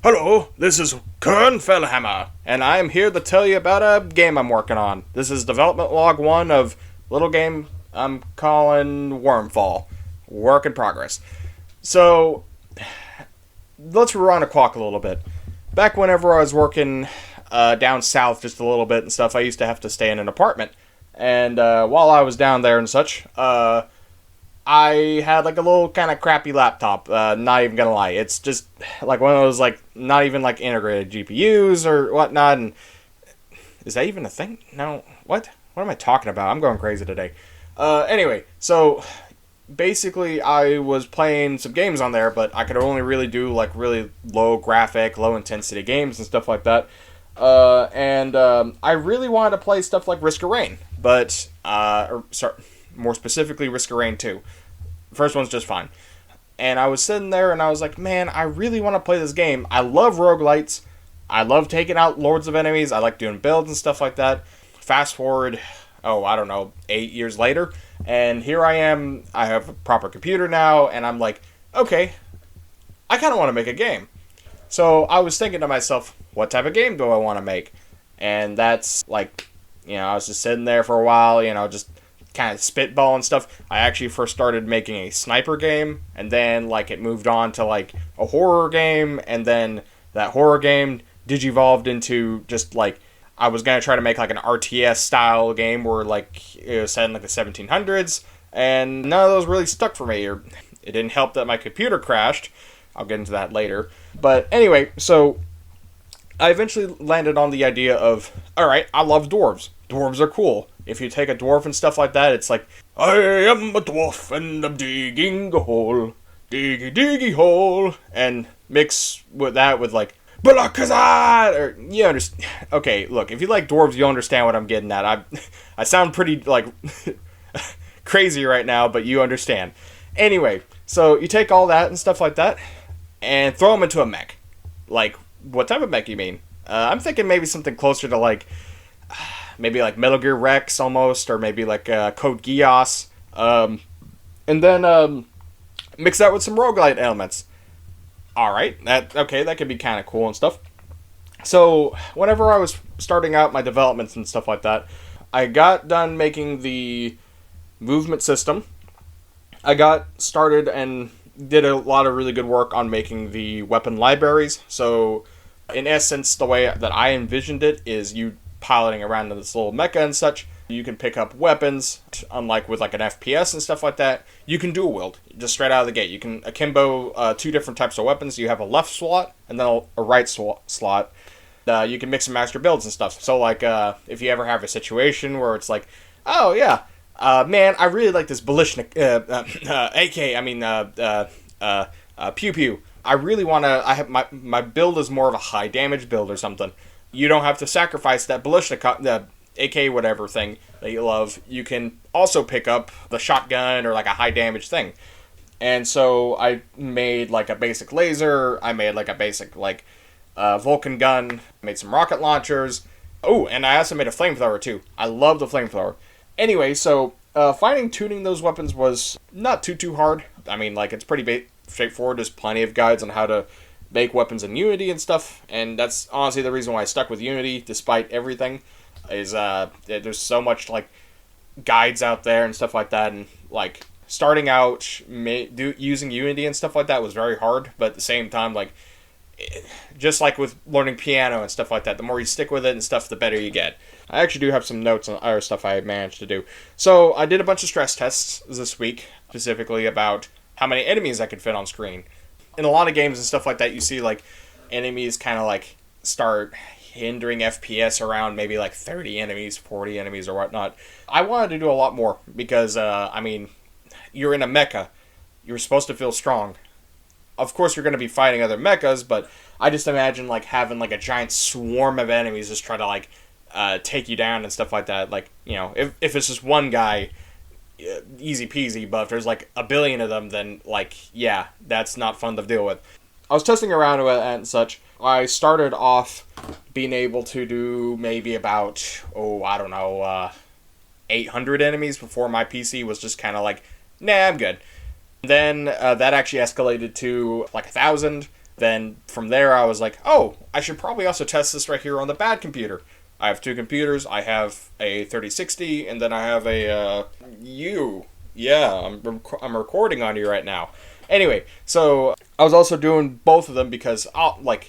Hello, this is Kern Fellhammer, and I'm here to tell you about a game I'm working on. This is development log 1 of little game I'm calling Wyrmfall. Work in progress. So, let's rewind the clock a little bit. Back whenever I was working down south just a little bit and stuff, I used to have to stay in an apartment. And while I was down there and such, I had like a little kind of crappy laptop, not even gonna lie. It's just like one of those like not even like integrated GPUs or whatnot. And is that even a thing? No. What am I talking about? I'm going crazy today. Anyway, so basically I was playing some games on there, but I could only really do like really low graphic, low intensity games and stuff like that. I really wanted to play stuff like Risk of Rain, but more specifically Risk of Rain 2. First one's just fine. And I was sitting there and I was like, man, I really want to play this game. I love roguelites. I love taking out lords of enemies. I like doing builds and stuff like that. Fast forward, 8 years later, and here I am. I have a proper computer now, and I'm like, okay, I kind of want to make a game. So I was thinking to myself, what type of game do I want to make? And that's like, I was just sitting there for a while, just kind of spitballing stuff. I actually first started making a sniper game, and then like it moved on to like a horror game, and then that horror game digivolved into just like I was gonna try to make like an RTS style game where like it was set in like the 1700s, and none of those really stuck for me. Or it didn't help that my computer crashed. I'll get into that later. But anyway, so I eventually landed on the idea of, alright, I love dwarves. Dwarves are cool. If you take a dwarf and stuff like that, it's like, I am a dwarf and I'm digging a hole. Diggy diggy hole. And mix with that with like, Balakazar! Or, you understand. Okay, look, if you like dwarves, you'll understand what I'm getting at. I sound pretty, like, crazy right now, but you understand. Anyway, so you take all that and stuff like that, and throw them into a mech. Like, what type of mech you mean? I'm thinking maybe something closer to like, maybe like Metal Gear Rex almost, or maybe like Code Geass. And then mix that with some roguelite elements. Alright, that could be kind of cool and stuff. So, whenever I was starting out my developments and stuff like that, I got done making the movement system. I got started and did a lot of really good work on making the weapon libraries. So, in essence, the way that I envisioned it is you piloting around in this little mecha and such. You can pick up weapons, unlike with like an FPS and stuff like that. You can dual wield, just straight out of the gate. You can akimbo two different types of weapons. You have a left slot and then a right slot. You can mix and match your builds and stuff. So like, if you ever have a situation where it's like, oh yeah, man, I really like this Balishnik, Pew Pew. I really want to, I have my build is more of a high damage build or something. You don't have to sacrifice that Balishnik, AK whatever thing that you love. You can also pick up the shotgun or like a high damage thing. And so I made like a basic laser. I made like a basic like Vulcan gun. Made some rocket launchers. Oh, and I also made a flamethrower too. I love the flamethrower. Anyway, so tuning those weapons was not too hard. I mean, like it's pretty straightforward. There's plenty of guides on how to make weapons in Unity and stuff. And that's honestly the reason why I stuck with Unity despite everything. Is there's so much like guides out there and stuff like that, and like starting out using Unity and stuff like that was very hard, but at the same time, like just like with learning piano and stuff like that, the more you stick with it and stuff, the better you get. I actually do have some notes on other stuff I managed to do. So I did a bunch of stress tests this week, specifically about how many enemies I could fit on screen. In a lot of games and stuff like that, you see like enemies kind of like start hindering FPS around maybe like 30 enemies, 40 enemies or whatnot. I wanted to do a lot more because, you're in a mecha. You're supposed to feel strong. Of course, you're going to be fighting other mechas, but I just imagine like having like a giant swarm of enemies just try to like take you down and stuff like that. Like, if it's just one guy, easy peasy, but if there's like a billion of them, then like, yeah, that's not fun to deal with. I was testing around with it and such. I started off being able to do maybe about, 800 enemies before my PC was just kind of like, nah, I'm good. Then that actually escalated to like 1,000, Then from there, I was like, oh, I should probably also test this right here on the bad computer. I have two computers. I have a 3060, and then I have a Yeah, I'm recording on you right now. Anyway, so I was also doing both of them because,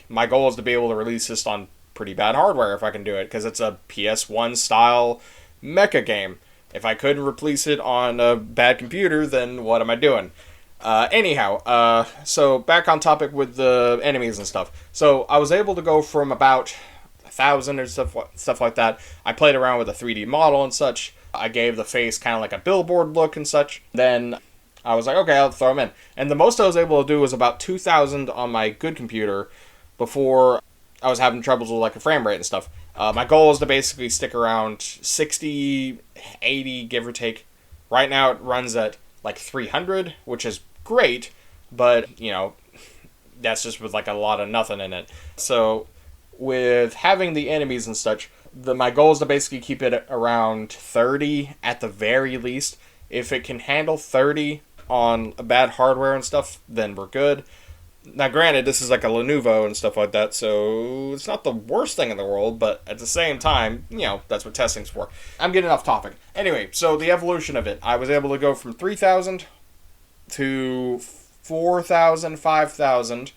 my goal is to be able to release this on pretty bad hardware if I can do it, because it's a PS1-Style Mecha game. If I couldn't replace it on a bad computer, then what am I doing? So back on topic with the enemies and stuff. So I was able to go from about 1,000 or stuff like that. I played around with a 3D model and such. I gave the face kind of like a billboard look and such. Then I was like, okay, I'll throw them in. And the most I was able to do was about 2,000 on my good computer before I was having troubles with like a frame rate and stuff. My goal is to basically stick around 60, 80, give or take. Right now it runs at like 300, which is great, but, that's just with like a lot of nothing in it. So with having the enemies and such, my goal is to basically keep it around 30 at the very least. If it can handle 30 on bad hardware and stuff, then we're good. Now, granted, this is like a Lenovo and stuff like that, so it's not the worst thing in the world, but at the same time, that's what testing's for. I'm getting off topic. Anyway, so the evolution of it. I was able to go from 3,000 to 4,000, 5,000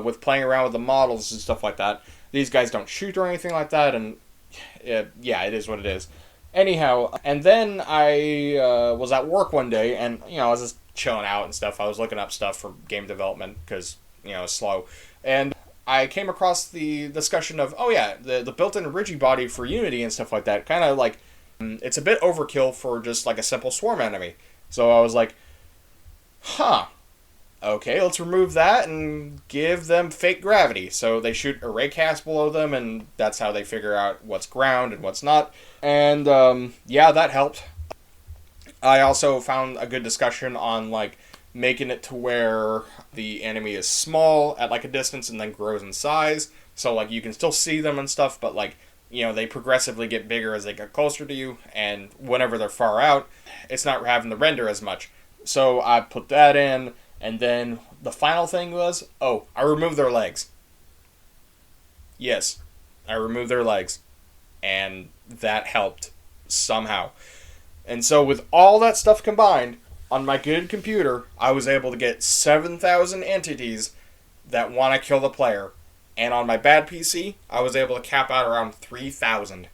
with playing around with the models and stuff like that. These guys don't shoot or anything like that, and it is what it is. Anyhow, and then I was at work one day, and, I was just chilling out and stuff. I was looking up stuff for game development because, it's slow. And I came across the discussion of, the built-in rigibody for Unity and stuff like that. Kind of like, it's a bit overkill for just like a simple swarm enemy. So I was like, okay, let's remove that and give them fake gravity. So they shoot a raycast below them, and that's how they figure out what's ground and what's not. And, that helped. I also found a good discussion on, making it to where the enemy is small at, a distance and then grows in size. So, you can still see them and stuff, but, they progressively get bigger as they get closer to you, and whenever they're far out, it's not having to render as much. So I put that in, and then the final thing was, I removed their legs. Yes, I removed their legs, and that helped somehow. And so with all that stuff combined, on my good computer, I was able to get 7,000 entities that want to kill the player. And on my bad PC, I was able to cap out around 3,000,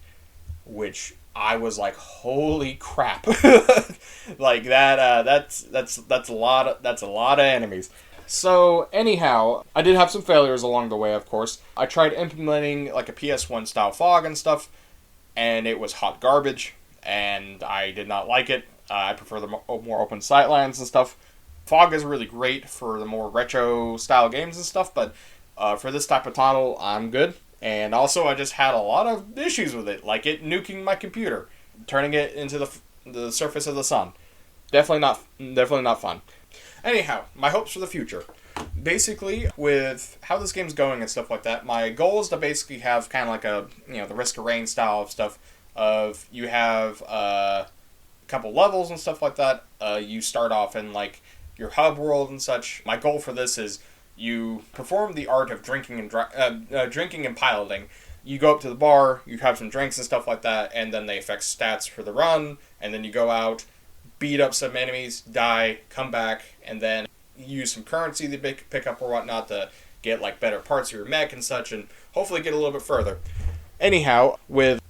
which I was like, holy crap. That's a lot of enemies. So anyhow, I did have some failures along the way, of course. I tried implementing like a PS1 style fog and stuff, and it was hot garbage, and I did not like it. I prefer the more open sightlines and stuff. Fog is really great for the more retro style games and stuff, but for this type of title, I'm good. And also, I just had a lot of issues with it, like it nuking my computer, turning it into the surface of the sun. Definitely not fun. Anyhow, my hopes for the future. Basically, with how this game's going and stuff like that, my goal is to basically have kind of like a, the Risk of Rain style of stuff. Of you have a couple levels and stuff like that. You start off in like your hub world and such. My goal for this is you perform the art of drinking and piloting. You go up to the bar, you have some drinks and stuff like that, and then they affect stats for the run, and then you go out, beat up some enemies, die, come back, and then use some currency to pick up or whatnot to get like better parts of your mech and such, and hopefully get a little bit further. Anyhow, with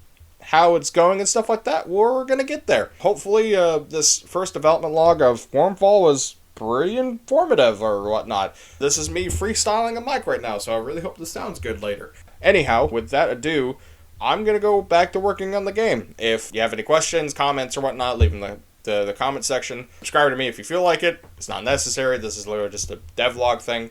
how it's going and stuff like that, we're going to get there. Hopefully this first development log of Wyrmfall was pretty informative or whatnot. This is me freestyling a mic right now, so I really hope this sounds good later. Anyhow, with that ado, I'm going to go back to working on the game. If you have any questions, comments, or whatnot, leave them in the comment section. Subscribe to me if you feel like it. It's not necessary. This is literally just a devlog thing.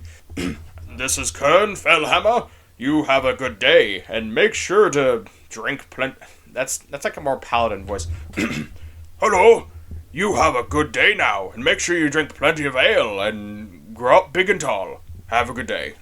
This is Kern Fellhammer. You have a good day, and make sure to drink plenty. That's like a more paladin voice. Hello. You have a good day now, and make sure you drink plenty of ale and grow up big and tall. Have a good day.